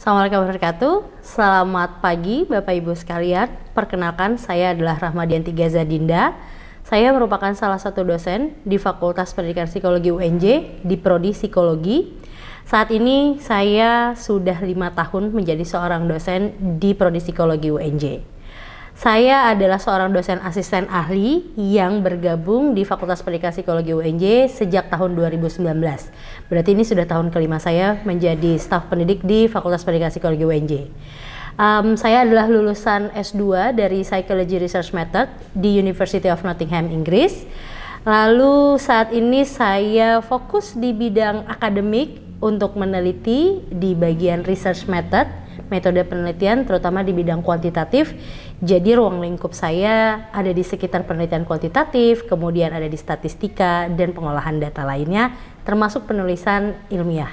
Assalamualaikum warahmatullahi wabarakatuh. Selamat pagi Bapak Ibu sekalian. Perkenalkan, saya adalah Rahmadianti Gaza Dinda. Saya merupakan salah satu dosen di Fakultas Pendidikan Psikologi UNJ di Prodi Psikologi. Saat ini saya sudah 5 tahun menjadi seorang dosen di Prodi Psikologi UNJ. Saya adalah seorang dosen asisten ahli yang bergabung di Fakultas Pendidikan Psikologi UNJ sejak tahun 2019. Berarti ini sudah tahun kelima saya menjadi staf pendidik di Fakultas Pendidikan Psikologi UNJ. Saya adalah lulusan S2 dari Psychology Research Method di University of Nottingham, Inggris. Lalu saat ini saya fokus di bidang akademik untuk meneliti di bagian research method, metode penelitian terutama di bidang kuantitatif. Jadi ruang lingkup saya ada di sekitar penelitian kuantitatif, kemudian ada di statistika dan pengolahan data lainnya, termasuk penulisan ilmiah.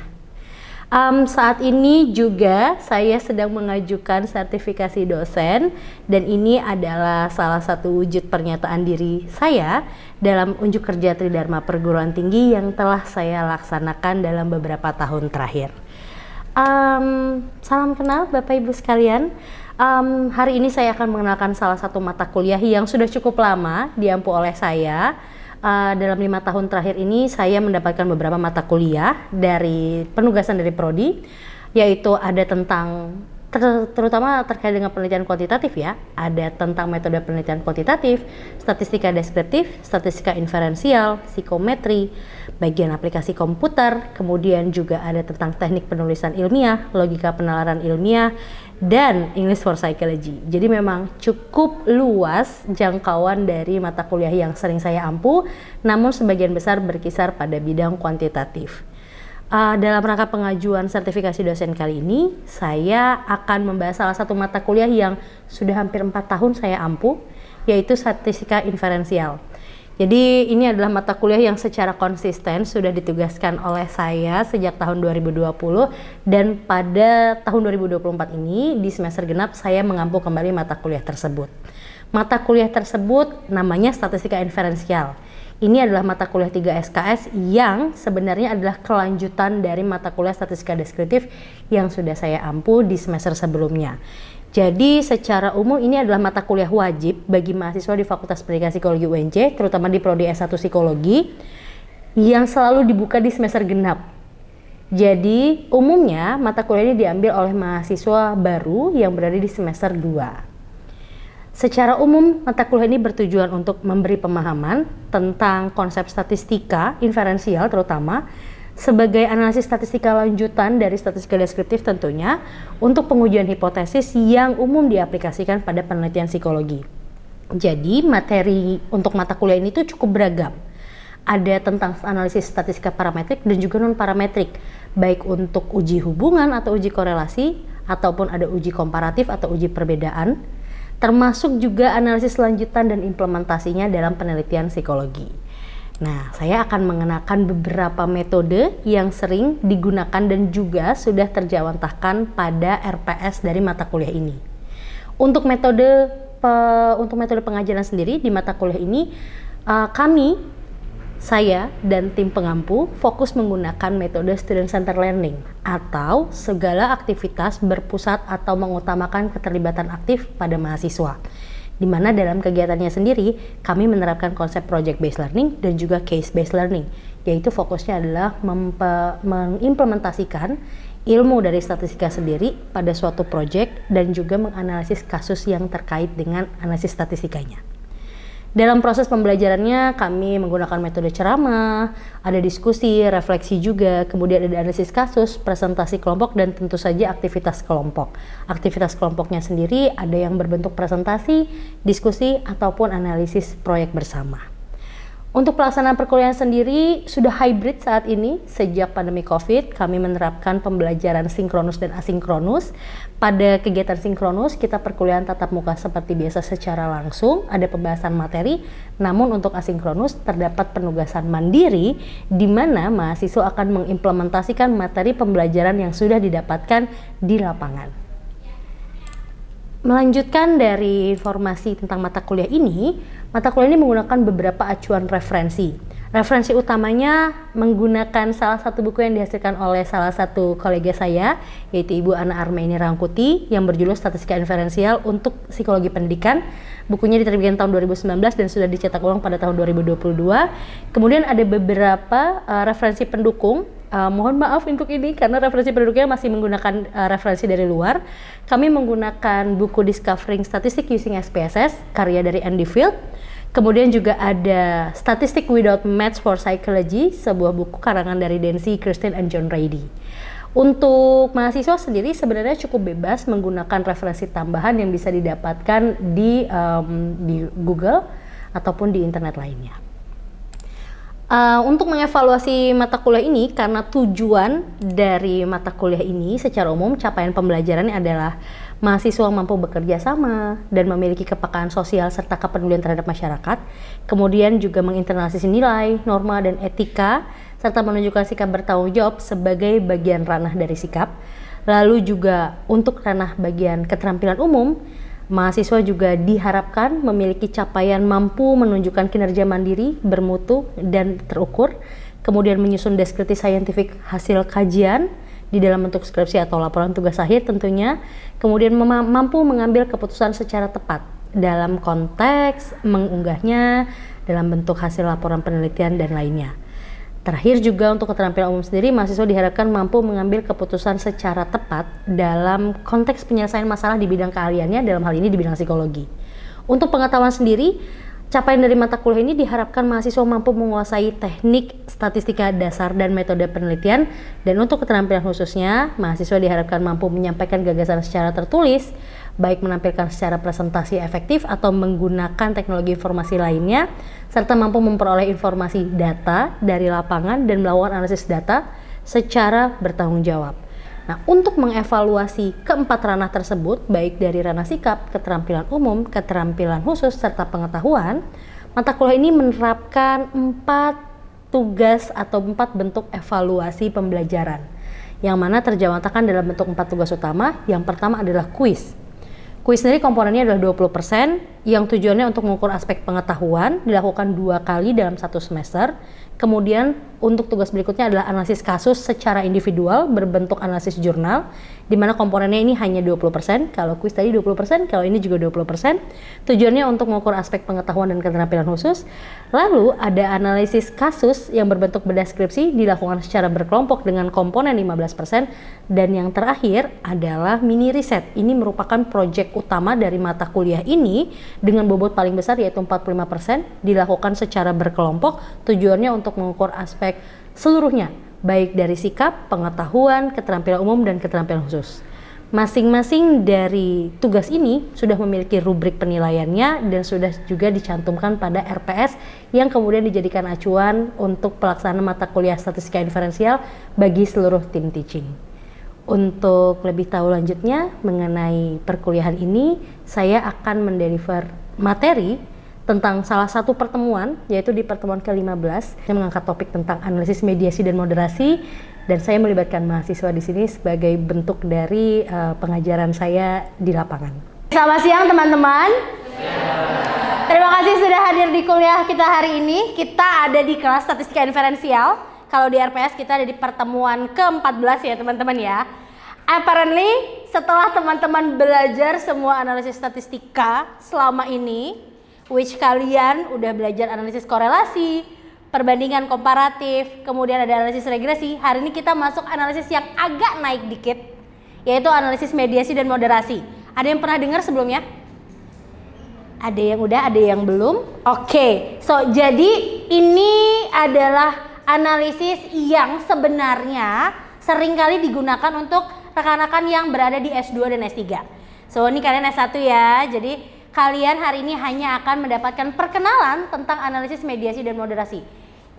Saat ini juga saya sedang mengajukan sertifikasi dosen, dan ini adalah salah satu wujud pernyataan diri saya dalam unjuk kerja Tridharma Perguruan Tinggi yang telah saya laksanakan dalam beberapa tahun terakhir. Salam kenal Bapak Ibu sekalian. Hari ini saya akan mengenalkan salah satu mata kuliah yang sudah cukup lama diampu oleh saya. Dalam 5 tahun terakhir ini saya mendapatkan beberapa mata kuliah dari penugasan dari Prodi, yaitu ada tentang terutama terkait dengan penelitian kuantitatif ya, ada tentang metode penelitian kuantitatif, statistika deskriptif, statistika inferensial, psikometri, bagian aplikasi komputer, kemudian juga ada tentang teknik penulisan ilmiah, logika penalaran ilmiah, dan English for Psychology. Jadi memang cukup luas jangkauan dari mata kuliah yang sering saya ampu, namun sebagian besar berkisar pada bidang kuantitatif. Dalam rangka pengajuan sertifikasi dosen kali ini, saya akan membahas salah satu mata kuliah yang sudah hampir 4 tahun saya ampu, yaitu statistika inferensial. Jadi ini adalah mata kuliah yang secara konsisten sudah ditugaskan oleh saya sejak tahun 2020, dan pada tahun 2024 ini di semester genap saya mengampu kembali mata kuliah tersebut. Mata kuliah tersebut namanya statistika inferensial. Ini adalah mata kuliah 3 SKS yang sebenarnya adalah kelanjutan dari mata kuliah statistika deskriptif yang sudah saya ampu di semester sebelumnya. Jadi secara umum ini adalah mata kuliah wajib bagi mahasiswa di Fakultas Pendidikan Psikologi UNJ, terutama di Prodi S1 Psikologi, yang selalu dibuka di semester genap. Jadi umumnya mata kuliah ini diambil oleh mahasiswa baru yang berada di semester 2. Secara umum, mata kuliah ini bertujuan untuk memberi pemahaman tentang konsep statistika inferensial terutama sebagai analisis statistika lanjutan dari statistika deskriptif tentunya untuk pengujian hipotesis yang umum diaplikasikan pada penelitian psikologi. Jadi materi untuk mata kuliah ini tuh cukup beragam. Ada tentang analisis statistika parametrik dan juga non-parametrik, baik untuk uji hubungan atau uji korelasi, ataupun ada uji komparatif atau uji perbedaan, termasuk juga analisis lanjutan dan implementasinya dalam penelitian psikologi. Nah, saya akan mengenakan beberapa metode yang sering digunakan dan juga sudah terjawantahkan pada RPS dari mata kuliah ini. Untuk metode pengajaran sendiri di mata kuliah ini, saya dan tim pengampu fokus menggunakan metode student center learning atau segala aktivitas berpusat atau mengutamakan keterlibatan aktif pada mahasiswa, di mana dalam kegiatannya sendiri kami menerapkan konsep project based learning dan juga case based learning, yaitu fokusnya adalah mengimplementasikan ilmu dari statistika sendiri pada suatu project dan juga menganalisis kasus yang terkait dengan analisis statistikanya. Dalam proses pembelajarannya kami menggunakan metode ceramah, ada diskusi, refleksi juga, kemudian ada analisis kasus, presentasi kelompok, dan tentu saja aktivitas kelompok. Aktivitas kelompoknya sendiri ada yang berbentuk presentasi, diskusi, ataupun analisis proyek bersama. Untuk pelaksanaan perkuliahan sendiri sudah hybrid saat ini. Sejak pandemi COVID, kami menerapkan pembelajaran sinkronus dan asinkronus. Pada kegiatan sinkronus, kita perkuliahan tatap muka seperti biasa secara langsung, ada pembahasan materi. Namun untuk asinkronus terdapat penugasan mandiri, di mana mahasiswa akan mengimplementasikan materi pembelajaran yang sudah didapatkan di lapangan. Melanjutkan dari informasi tentang mata kuliah ini menggunakan beberapa acuan referensi. Referensi utamanya menggunakan salah satu buku yang dihasilkan oleh salah satu kolega saya, yaitu Ibu Ana Armaini Rangkuti, yang berjudul Statistika Inferensial untuk Psikologi Pendidikan. Bukunya diterbitkan tahun 2019 dan sudah dicetak ulang pada tahun 2022. Kemudian ada beberapa referensi pendukung. Mohon maaf untuk ini karena referensi pendukungnya masih menggunakan referensi dari luar. Kami menggunakan buku Discovering Statistics Using SPSS karya dari Andy Field. Kemudian juga ada Statistics Without Maths for Psychology, sebuah buku karangan dari Dancy, Kirsten, and John Rady. Untuk mahasiswa sendiri sebenarnya cukup bebas menggunakan referensi tambahan yang bisa didapatkan di Google ataupun di internet lainnya. Untuk mengevaluasi mata kuliah ini, karena tujuan dari mata kuliah ini secara umum capaian pembelajarannya adalah mahasiswa mampu bekerja sama dan memiliki kepekaan sosial serta kepedulian terhadap masyarakat, kemudian juga menginternalisasi nilai, norma, dan etika, serta menunjukkan sikap bertanggung jawab sebagai bagian ranah dari sikap. Lalu juga untuk ranah bagian keterampilan umum, mahasiswa juga diharapkan memiliki capaian mampu menunjukkan kinerja mandiri, bermutu, dan terukur, kemudian menyusun deskripsi saintifik hasil kajian di dalam bentuk skripsi atau laporan tugas akhir tentunya, kemudian mampu mengambil keputusan secara tepat dalam konteks mengunggahnya dalam bentuk hasil laporan penelitian dan lainnya. Terakhir juga untuk keterampilan umum sendiri, mahasiswa diharapkan mampu mengambil keputusan secara tepat dalam konteks penyelesaian masalah di bidang keahliannya, dalam hal ini di bidang psikologi. Untuk pengetahuan sendiri, capaian dari mata kuliah ini diharapkan mahasiswa mampu menguasai teknik statistika dasar dan metode penelitian, dan untuk keterampilan khususnya, mahasiswa diharapkan mampu menyampaikan gagasan secara tertulis, baik menampilkan secara presentasi efektif atau menggunakan teknologi informasi lainnya, serta mampu memperoleh informasi data dari lapangan dan melakukan analisis data secara bertanggung jawab. Nah, untuk mengevaluasi keempat ranah tersebut, baik dari ranah sikap, keterampilan umum, keterampilan khusus, serta pengetahuan, mata kuliah ini menerapkan 4 tugas atau 4 bentuk evaluasi pembelajaran, yang mana terjemahkan dalam bentuk 4 tugas utama. Yang pertama adalah kuis. Kuis sendiri komponennya adalah 20%, yang tujuannya untuk mengukur aspek pengetahuan, dilakukan 2 kali dalam 1 semester. Kemudian untuk tugas berikutnya adalah analisis kasus secara individual berbentuk analisis jurnal, di mana komponennya ini hanya 20%, kalau kuis tadi 20%, kalau ini juga 20%. Tujuannya untuk mengukur aspek pengetahuan dan keterampilan khusus. Lalu ada analisis kasus yang berbentuk deskripsi, dilakukan secara berkelompok dengan komponen 15%. Dan yang terakhir adalah mini riset. Ini merupakan proyek utama dari mata kuliah ini dengan bobot paling besar yaitu 45%, dilakukan secara berkelompok. Tujuannya untuk mengukur aspek seluruhnya, baik dari sikap, pengetahuan, keterampilan umum, dan keterampilan khusus. Masing-masing dari tugas ini sudah memiliki rubrik penilaiannya dan sudah juga dicantumkan pada RPS yang kemudian dijadikan acuan untuk pelaksanaan mata kuliah statistika inferensial bagi seluruh tim teaching. Untuk lebih tahu lanjutnya mengenai perkuliahan ini, saya akan mendeliver materi tentang salah satu pertemuan, yaitu di pertemuan ke-15 yang mengangkat topik tentang analisis mediasi dan moderasi, dan saya melibatkan mahasiswa di sini sebagai bentuk dari pengajaran saya di lapangan. Selamat siang teman-teman. Terima kasih sudah hadir di kuliah kita hari ini. Kita ada di kelas statistika inferensial. Kalau di RPS kita ada di pertemuan ke-14 ya teman-teman ya. Apparently setelah teman-teman belajar semua analisis statistika selama ini, which kalian udah belajar analisis korelasi, perbandingan komparatif, kemudian ada analisis regresi. Hari ini kita masuk analisis yang agak naik dikit, yaitu analisis mediasi dan moderasi. Ada yang pernah dengar sebelumnya? Ada yang udah, ada yang belum? Oke, so jadi ini adalah analisis yang sebenarnya seringkali digunakan untuk rekan-rekan yang berada di S2 dan S3. So ini kalian S1 ya, jadi kalian hari ini hanya akan mendapatkan perkenalan tentang analisis mediasi dan moderasi.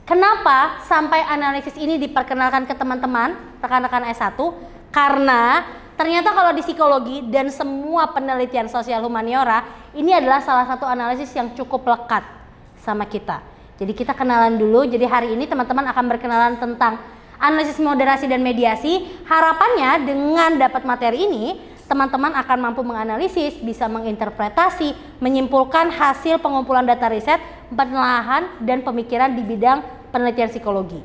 Kenapa sampai analisis ini diperkenalkan ke teman-teman, rekan-rekan S1? Karena ternyata kalau di psikologi dan semua penelitian sosial humaniora, ini adalah salah satu analisis yang cukup lekat sama kita. Jadi kita kenalan dulu, jadi hari ini teman-teman akan berkenalan tentang analisis moderasi dan mediasi. Harapannya dengan dapat materi ini, teman-teman akan mampu menganalisis, bisa menginterpretasi, menyimpulkan hasil pengumpulan data riset, penelaahan, dan pemikiran di bidang penelitian psikologi.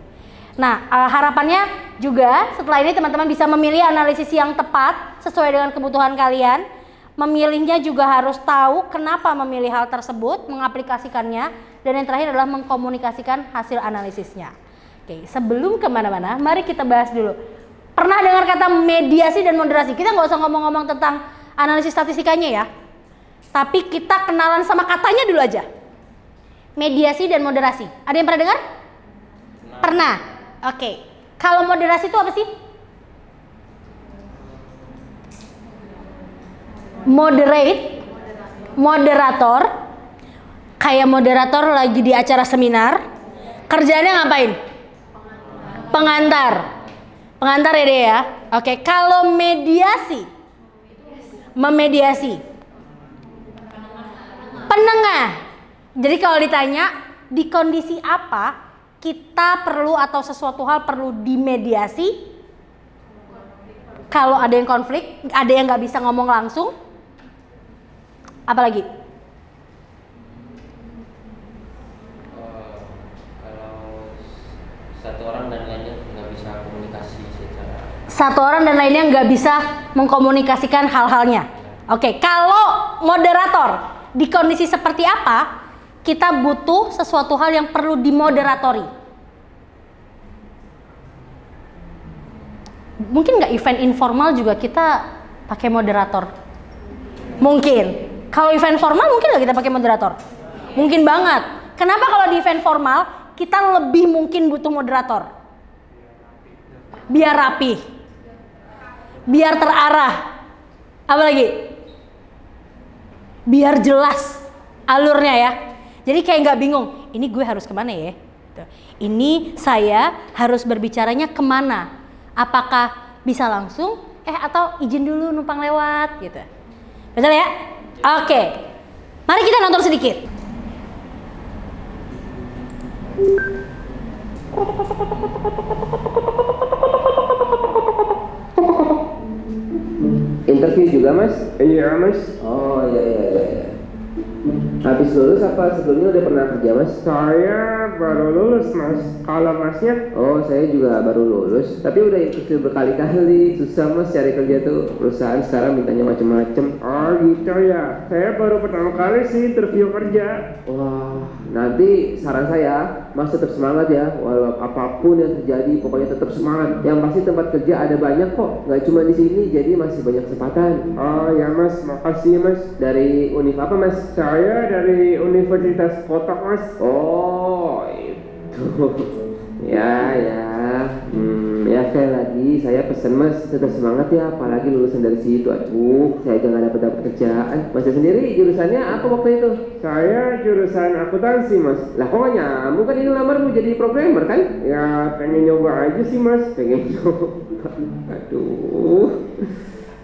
Nah, harapannya juga setelah ini teman-teman bisa memilih analisis yang tepat sesuai dengan kebutuhan kalian. Memilihnya juga harus tahu kenapa memilih hal tersebut, mengaplikasikannya, dan yang terakhir adalah mengkomunikasikan hasil analisisnya. Oke, sebelum kemana-mana, mari kita bahas dulu. Pernah dengar kata mediasi dan moderasi? Kita nggak usah ngomong-ngomong tentang analisis statistikanya ya. Tapi kita kenalan sama katanya dulu aja. Mediasi dan moderasi. Ada yang pernah dengar? Pernah. Oke. Kalau moderasi itu apa sih? Moderator. Kayak moderator lagi di acara seminar. Kerjanya ngapain? Pengantar ya deh ya. Oke, kalau memediasi. Penengah. Jadi kalau ditanya di kondisi apa kita perlu atau sesuatu hal perlu dimediasi? Kalau ada yang konflik, ada yang nggak bisa ngomong langsung. Apalagi? Satu orang dan lainnya nggak bisa komunikasi secara. Satu orang dan lainnya nggak bisa mengkomunikasikan hal-halnya. Oke, kalau moderator di kondisi seperti apa kita butuh sesuatu hal yang perlu dimoderatori? Mungkin nggak event informal juga kita pakai moderator? Mungkin. Kalau event formal mungkin nggak kita pakai moderator? Mungkin banget. Kenapa kalau di event formal kita lebih mungkin butuh moderator? Biar rapi, biar terarah. Apa lagi? Biar jelas alurnya ya. Jadi kayak nggak bingung, ini gue harus kemana ya? Ini saya harus berbicaranya kemana? Apakah bisa langsung? Atau izin dulu numpang lewat gitu. Betul ya? Oke. Mari kita nonton sedikit. Interview juga mas? Iya mas. Oh iya. Habis lulus apa sebelumnya udah pernah kerja mas? Saya baru lulus mas. Kalau masnya? Oh saya juga baru lulus. Tapi udah interview berkali-kali. Susah mas cari kerja tuh. Perusahaan sekarang mintanya macem-macem. Oh gitu ya. Saya baru pertama kali sih interview kerja. Wah nanti saran saya mas tetap semangat ya. Walau apapun yang terjadi pokoknya tetap semangat. Yang pasti tempat kerja ada banyak kok. Gak cuma di sini jadi masih banyak kesempatan. Oh ya mas. Makasih mas. Dari univ apa mas? Saya dari Universitas Kotak mas. Oh itu ya ya sekali lagi saya pesan mas tetap semangat ya, apalagi lulusan dari situ. Aduh saya jangan dapat kerjaan. Mas sendiri jurusannya apa waktu itu? Saya jurusan akuntansi mas. Lah kok gak nyambung, kan ini lamar mau jadi programmer kan? Ya pengen nyoba aja sih mas. Pengen nyoba. Aduh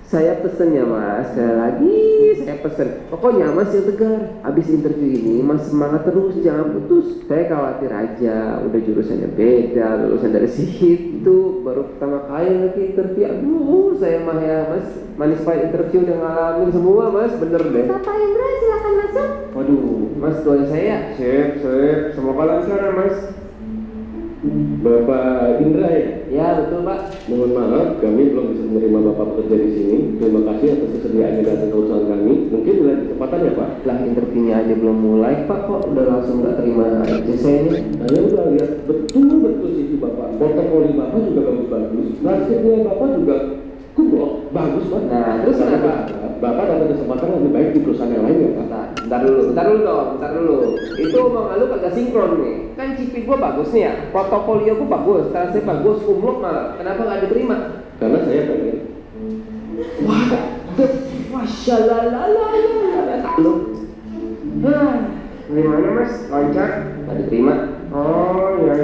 saya pesen ya mas, sekali lagi saya pesen. Pokoknya mas yang tegar. Abis interview ini mas semangat terus, jangan putus. Saya khawatir aja, udah jurusannya beda, lulusan dari situ, baru pertama kali lagi interview. Aduh saya mah ya mas, manis pahit interview udah ngalamin semua mas, bener deh. Bapak Indra silakan masuk. Waduh, mas doain saya. Sip, semoga lancar ya mas. Bapak Indra ya? Ya betul pak. Mohon maaf, kami belum bisa menerima Bapak bekerja di sini. Terima kasih atas kesediaannya datang ke perusahaan kami. Mungkin lain kesempatan ya Pak? Lah interviewnya aja belum mulai pak, kok udah langsung gak terima aja saya ini. Saya udah lihat betul CV Bapak. Portofolio Bapak juga bagus-bagus. Nasibnya Bapak juga kublok, bagus Pak. Nah terus kenapa? Bapak dapat kesempatan lebih baik di perusahaan yang lain ya Pak? Bentar dulu. Itu omong lu kagak sinkron nih. Kan CV gua bagus nih ya, portofolio gua bagus, saya bagus, kumlok malah. Kenapa nggak diterima? Karena saya pengen. Wah, masya Allah. Lu, Gimana mas? Lancar? nggak diterima. Oh ya.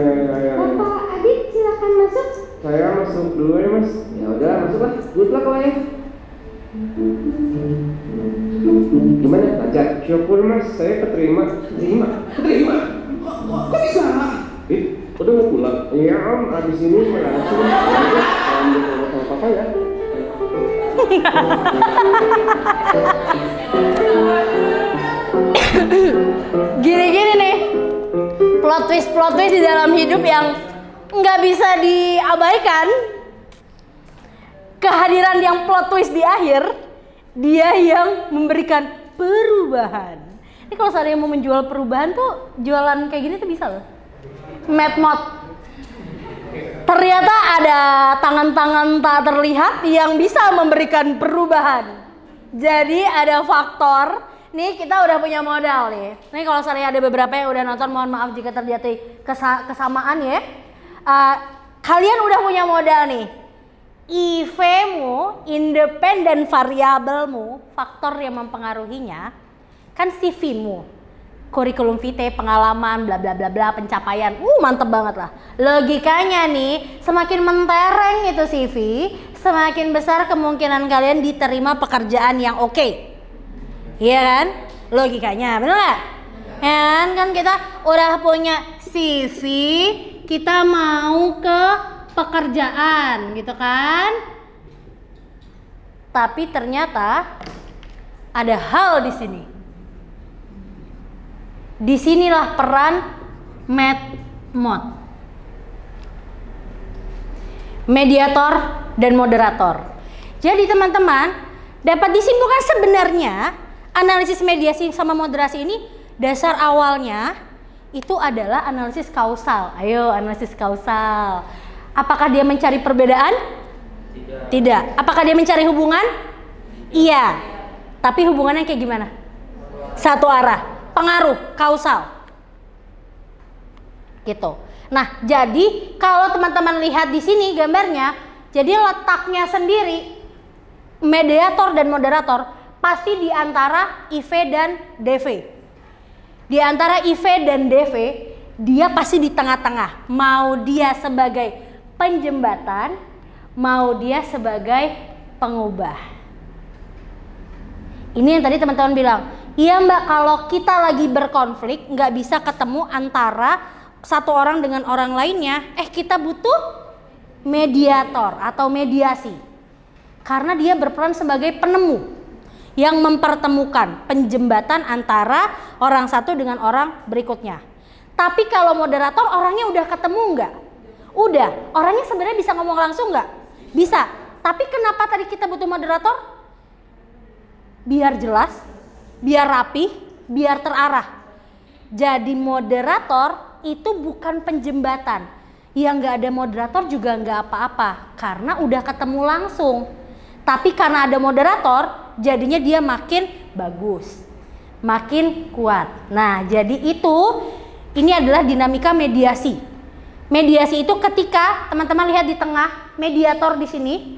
Bapak Adit silakan masuk. Saya masuk dulu ya mas. Ya udah, masuklah. Good luck lah ya. Gimana? Lancar? Syukur mas, saya keterima. Terima. Kok bisa? Udah mau pulang? Iya om, abis ini mau langsung. Ambil sama papa ya. Gini-gini nih, plot twist di dalam hidup yang nggak bisa diabaikan. Kehadiran yang plot twist di akhir, dia yang memberikan perubahan. Ini kalau saya mau menjual perubahan tuh, jualan kayak gini tuh bisa loh. Mad Mod. Ternyata ada tangan-tangan tak terlihat yang bisa memberikan perubahan. Jadi ada faktor. Nih kita udah punya modal nih. Nih kalau saya ada beberapa yang udah nonton, mohon maaf jika terjadi kesamaan ya. Kalian udah punya modal nih. IV-mu, independen variabelmu, faktor yang mempengaruhinya kan CV-mu, kurikulum vitae, pengalaman, bla bla bla bla, pencapaian. Mantep banget lah. Logikanya nih, semakin mentereng itu CV, semakin besar kemungkinan kalian diterima pekerjaan yang oke. Iya kan? Logikanya, bener nggak? Ya kan kita udah punya CV, kita mau ke pekerjaan gitu kan. Tapi ternyata ada hal di sini. Disinilah peran Mad Mod, mediator dan moderator. Jadi teman-teman dapat disimpulkan sebenarnya analisis mediasi sama moderasi ini dasar awalnya itu adalah analisis kausal. Ayo analisis kausal. Apakah dia mencari perbedaan? Tidak. Apakah dia mencari hubungan? Iya. Tapi hubungannya kayak gimana? Satu arah. Pengaruh, kausal. Gitu. Nah, jadi kalau teman-teman lihat di sini gambarnya, jadi letaknya sendiri mediator dan moderator pasti di antara IV dan DV. Di antara IV dan DV, dia pasti di tengah-tengah. Mau dia sebagai penjembatan, mau dia sebagai pengubah. Ini yang tadi teman-teman bilang, iya mbak, kalau kita lagi berkonflik nggak bisa ketemu antara satu orang dengan orang lainnya, kita butuh mediator atau mediasi. Karena dia berperan sebagai penemu yang mempertemukan, penjembatan antara orang satu dengan orang berikutnya. Tapi kalau moderator orangnya udah ketemu nggak? Udah, orangnya sebenarnya bisa ngomong langsung nggak? Bisa. Tapi kenapa tadi kita butuh moderator? Biar jelas, biar rapi, biar terarah. Jadi moderator itu bukan penjembatan. Yang nggak ada moderator juga nggak apa-apa, karena udah ketemu langsung. Tapi karena ada moderator, jadinya dia makin bagus, makin kuat. Nah, jadi ini adalah dinamika mediasi. Mediasi itu ketika teman-teman lihat di tengah, mediator di sini,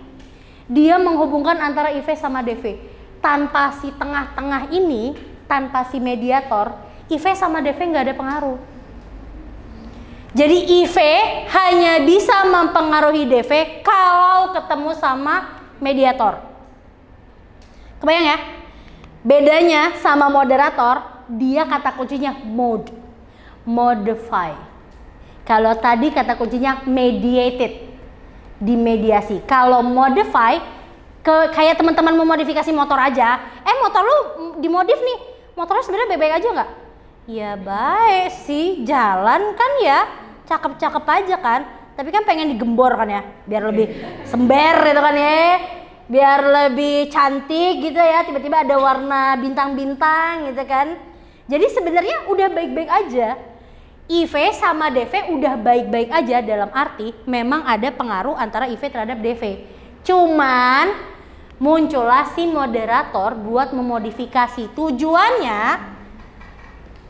dia menghubungkan antara IV sama DV. Tanpa si tengah-tengah ini, tanpa si mediator, IV sama DV nggak ada pengaruh. Jadi IV hanya bisa mempengaruhi DV kalau ketemu sama mediator. Kebayang ya? Bedanya sama moderator, dia kata kuncinya mode, modify. Kalau tadi kata kuncinya mediated, dimediasi. Kalau modify, kayak teman-teman mau modifikasi motor aja, motor lu dimodif nih, motornya sebenarnya baik-baik aja nggak? Ya baik sih, jalan kan ya, cakep-cakep aja kan, tapi kan pengen digembor kan ya, biar lebih sember gitu kan ya, biar lebih cantik gitu ya, tiba-tiba ada warna bintang-bintang gitu kan. Jadi sebenarnya udah baik-baik aja. IV sama DV udah baik-baik aja, dalam arti memang ada pengaruh antara IV terhadap DV. Cuman muncullah si moderator buat memodifikasi. Tujuannya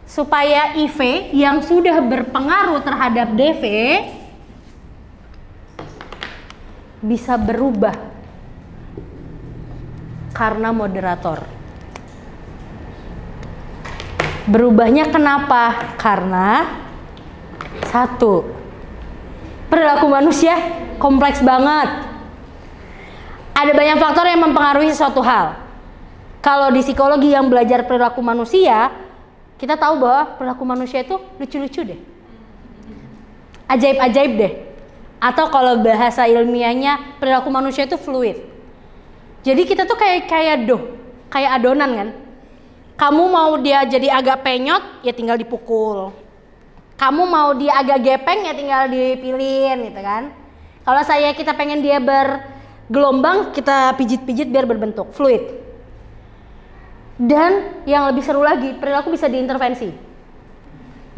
supaya IV yang sudah berpengaruh terhadap DV bisa berubah karena moderator. Berubahnya kenapa? Karena satu, perilaku manusia kompleks banget. Ada banyak faktor yang mempengaruhi suatu hal. Kalau di psikologi yang belajar perilaku manusia, kita tahu bahwa perilaku manusia itu lucu-lucu deh, ajaib-ajaib deh. Atau kalau bahasa ilmiahnya, perilaku manusia itu fluid. Jadi kita tuh kayak adonan kan. Kamu mau dia jadi agak penyot, ya tinggal dipukul. Kamu mau dia agak gepeng, ya tinggal dipilin gitu kan. Kalau kita pengen dia bergelombang, kita pijit-pijit biar berbentuk fluid. Dan yang lebih seru lagi, perilaku bisa diintervensi.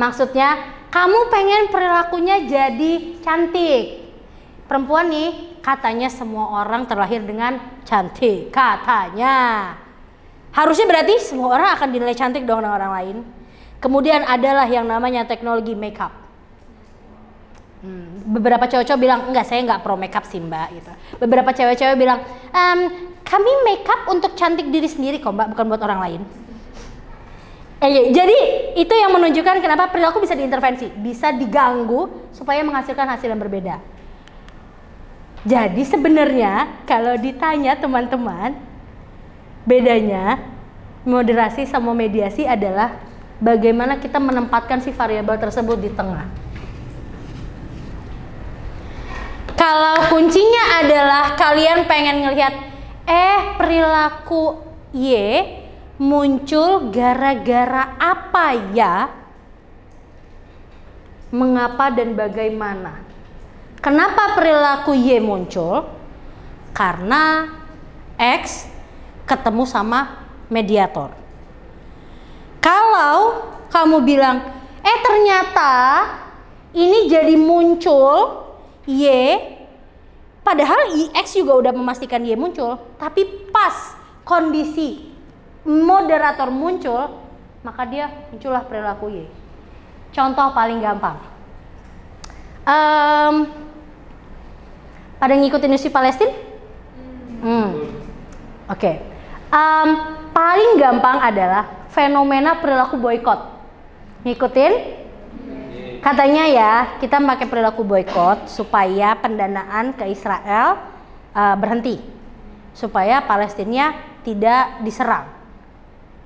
Maksudnya, kamu pengen perilakunya jadi cantik. Perempuan nih, katanya semua orang terlahir dengan cantik, katanya. Harusnya berarti semua orang akan dinilai cantik dong dengan orang lain. Kemudian adalah yang namanya teknologi makeup. Beberapa cowok-cowok bilang, enggak, saya enggak pro makeup sih mbak gitu. Beberapa cewek-cewek bilang, kami makeup untuk cantik diri sendiri kok mbak, bukan buat orang lain. Jadi itu yang menunjukkan kenapa perilaku bisa diintervensi, bisa diganggu supaya menghasilkan hasil yang berbeda. Jadi sebenarnya kalau ditanya teman-teman, bedanya moderasi sama mediasi adalah bagaimana kita menempatkan si variabel tersebut di tengah. Kalau kuncinya adalah kalian pengen ngelihat perilaku Y muncul gara-gara apa ya? Mengapa dan bagaimana? Kenapa perilaku Y muncul? Karena X ketemu sama mediator. Kalau kamu bilang, ternyata ini jadi muncul Y, padahal X juga udah memastikan Y muncul, tapi pas kondisi moderator muncul, maka dia muncullah perilaku Y. Contoh paling gampang, pada ngikutin isu Palestina? Oke. Paling gampang adalah fenomena perilaku boykot. Ngikutin? Katanya ya, kita pakai perilaku boykot supaya pendanaan ke Israel berhenti, supaya Palestina tidak diserang.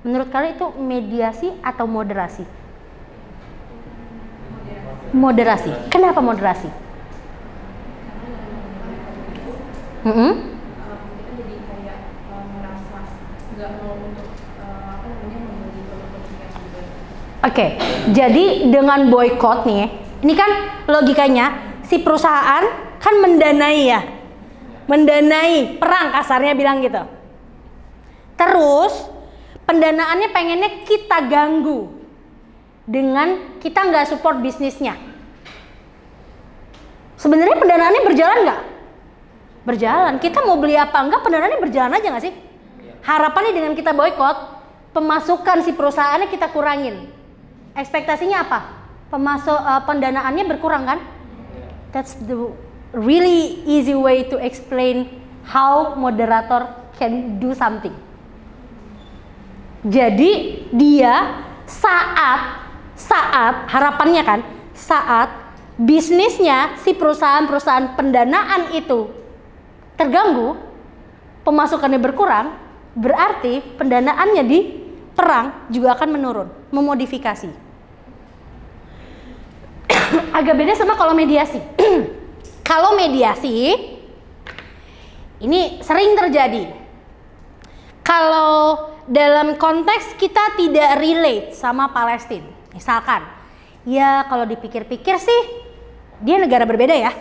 Menurut kalian itu mediasi atau moderasi? Moderasi. Kenapa moderasi? Kita jadi kayak merasa nggak mau untuk membeli produk-produk yang sudah. Oke, jadi dengan boykot nih, ini kan logikanya si perusahaan kan mendanai perang, kasarnya bilang gitu. Terus pendanaannya pengennya kita ganggu dengan kita nggak support bisnisnya. Sebenarnya pendanaannya berjalan nggak? Berjalan. Kita mau beli apa enggak, pendanaannya berjalan aja nggak sih? Harapannya dengan kita boykot, pemasukan si perusahaannya kita kurangin. Ekspektasinya apa? Pendanaannya berkurang kan? That's the really easy way to explain how moderator can do something. Jadi dia saat harapannya kan, saat bisnisnya si perusahaan pendanaan itu terganggu, pemasukannya berkurang, berarti pendanaannya di perang juga akan menurun, memodifikasi. Agak beda sama kalau mediasi. Kalau mediasi ini sering terjadi kalau dalam konteks kita tidak relate sama Palestina. Misalkan, ya kalau dipikir-pikir sih dia negara berbeda ya,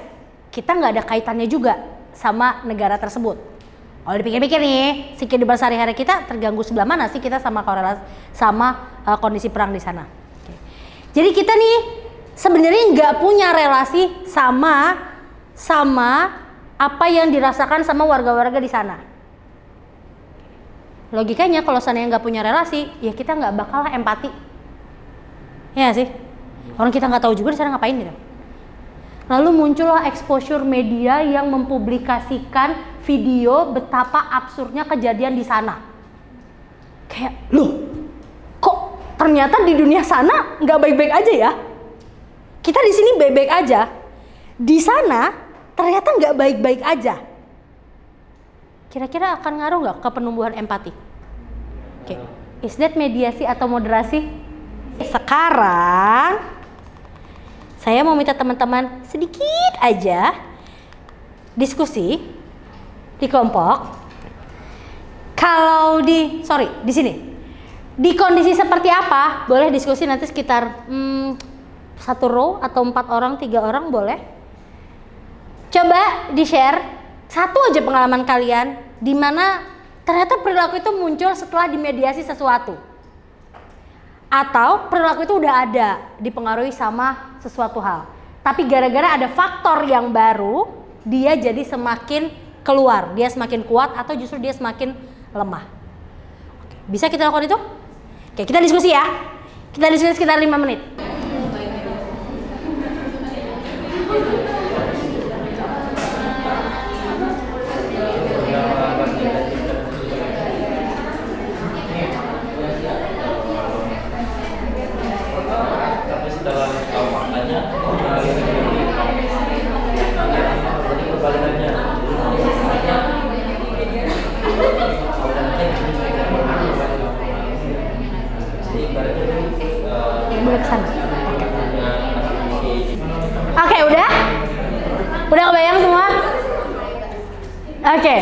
kita nggak ada kaitannya juga sama negara tersebut. Kalau dipikir-pikir nih, si kehidupan sehari-hari kita terganggu sebelah mana sih kita sama korelasi sama kondisi perang di sana. Oke. Jadi kita nih sebenarnya nggak punya relasi sama apa yang dirasakan sama warga-warga di sana. Logikanya kalau seandainya nggak punya relasi, ya kita nggak bakal empati. Ya sih, orang kita nggak tahu juga di sana ngapain gitu. Lalu muncullah exposure media yang mempublikasikan video betapa absurdnya kejadian di sana. Kayak, loh, kok ternyata di dunia sana nggak baik-baik aja ya? Kita di sini baik-baik aja, di sana ternyata nggak baik-baik aja. Kira-kira akan ngaruh nggak ke penumbuhan empati? Oke, is that mediasi atau moderasi? Sekarang saya mau minta teman-teman sedikit aja diskusi di kelompok. Kalau di sini di kondisi seperti apa, boleh diskusi nanti sekitar 1 row atau 4 orang, 3 orang boleh. Coba di share satu aja pengalaman kalian di mana ternyata perilaku itu muncul setelah dimediasi sesuatu, atau perilaku itu udah ada dipengaruhi sama sesuatu hal, tapi gara-gara ada faktor yang baru dia jadi semakin keluar, dia semakin kuat atau justru dia semakin lemah. Bisa kita lakukan itu? Oke, kita diskusi ya. Kita diskusi sekitar 5 menit. Tapi setelah tahu faktanya, jadi kebalikannya. Boleh kesana. Oke, udah kebayang semua? Oke,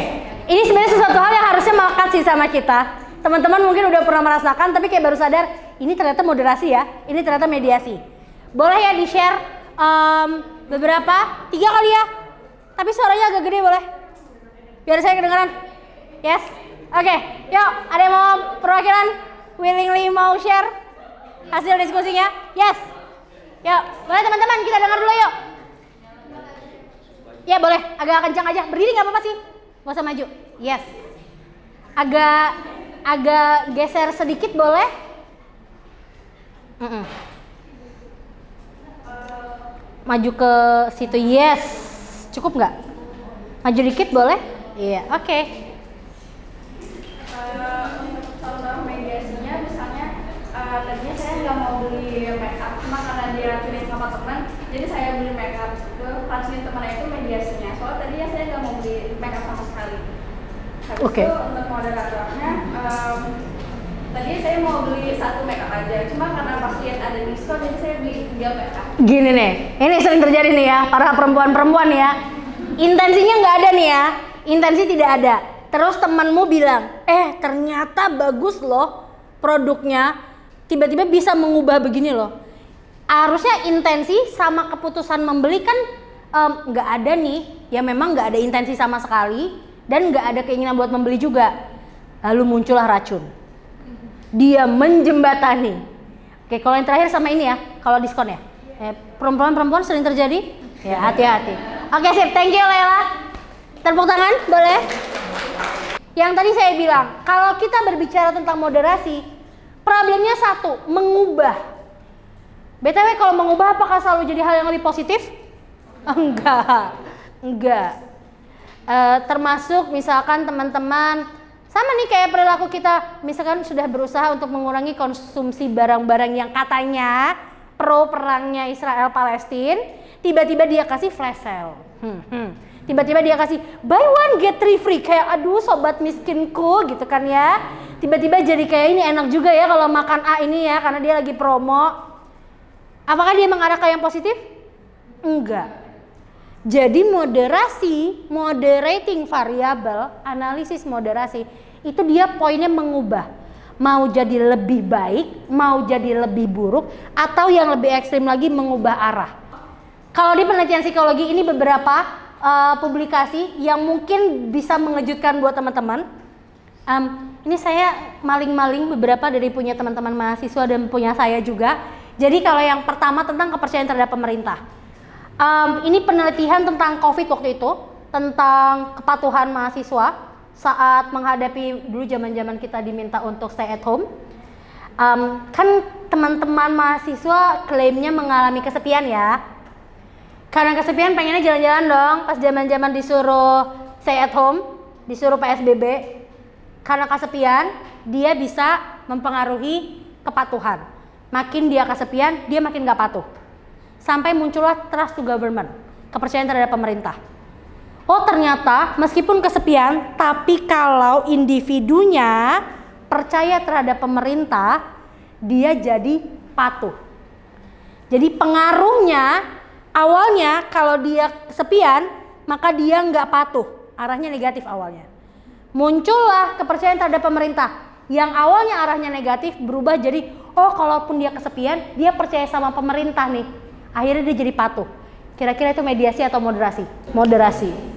ini sebenarnya sesuatu hal yang harusnya melekat sih sama kita. Teman-teman mungkin udah pernah merasakan, tapi kayak baru sadar, ini ternyata moderasi ya, ini ternyata mediasi. Boleh ya di-share beberapa, 3 kali ya, tapi suaranya agak gede boleh? Biar saya kedengeran. Yes? Oke, yuk, ada yang mau perwakilan? Willingly mau share hasil diskusinya? Yes? Yuk, boleh teman-teman, kita dengar dulu yuk. Ya boleh, agak kencang aja, berdiri gak apa-apa sih, gak usah maju. Yes. Agak geser sedikit boleh? Maju ke situ, yes. Cukup nggak? Maju dikit boleh? Iya, oke. Untuk contoh mediasinya, misalnya tadinya saya nggak mau beli make up, cuma karena diracunin sama teman, jadi saya beli make up. Racunin teman itu mediasinya. Soalnya tadinya saya nggak mau beli make up sama sekali. Habis itu untuk moderatornya, tadi saya mau beli 1 make up aja, cuma karena pas lihat ada diskon jadi saya beli 3 make up. Gini nih, ini sering terjadi nih ya, para perempuan-perempuan ya. Intensinya nggak ada nih ya, intensi tidak ada. Terus temanmu bilang, ternyata bagus loh produknya, tiba-tiba bisa mengubah begini loh. Harusnya intensi sama keputusan membeli kan nggak ada nih, ya memang nggak ada intensi sama sekali dan nggak ada keinginan buat membeli juga. Lalu muncullah racun. Dia menjembatani. Oke, kalau yang terakhir sama ini ya, kalau diskon ya. Perempuan-perempuan sering terjadi? Ya, hati-hati. Oke, sip. Thank you, Lela. Tepuk tangan, boleh? Yang tadi saya bilang, kalau kita berbicara tentang moderasi, problemnya satu, mengubah. BTW kalau mengubah apakah selalu jadi hal yang lebih positif? Enggak. Termasuk misalkan teman-teman sama nih kayak perilaku kita, misalkan sudah berusaha untuk mengurangi konsumsi barang-barang yang katanya pro perangnya Israel Palestina, tiba-tiba dia kasih flash sale. Tiba-tiba dia kasih buy one get 3 free, kayak aduh sobat miskinku gitu kan ya. Tiba-tiba jadi kayak ini enak juga ya kalau makan A ini ya karena dia lagi promo. Apakah dia mengarah ke yang positif? Enggak. Jadi moderasi, moderating variable, analisis moderasi, itu dia poinnya mengubah. Mau jadi lebih baik, mau jadi lebih buruk, atau yang lebih ekstrim lagi mengubah arah. Kalau di penelitian psikologi ini beberapa publikasi yang mungkin bisa mengejutkan buat teman-teman. Ini saya maling-maling beberapa dari punya teman-teman mahasiswa dan punya saya juga. Jadi kalau yang pertama tentang kepercayaan terhadap pemerintah. Ini penelitian tentang COVID waktu itu, tentang kepatuhan mahasiswa saat menghadapi dulu zaman-zaman kita diminta untuk stay at home. Kan teman-teman mahasiswa klaimnya mengalami kesepian ya. Karena kesepian pengennya jalan-jalan dong pas zaman-zaman disuruh stay at home, disuruh PSBB. Karena kesepian, dia bisa mempengaruhi kepatuhan. Makin dia kesepian, dia makin gak patuh. Sampai muncullah trust to government, kepercayaan terhadap pemerintah. Oh ternyata meskipun kesepian, tapi kalau individunya percaya terhadap pemerintah, dia jadi patuh. Jadi pengaruhnya awalnya kalau dia kesepian, maka dia nggak patuh, arahnya negatif awalnya. Muncullah kepercayaan terhadap pemerintah yang awalnya arahnya negatif berubah jadi, oh kalaupun dia kesepian, dia percaya sama pemerintah nih. Akhirnya dia jadi patuh. Kira-kira itu mediasi atau moderasi? Moderasi.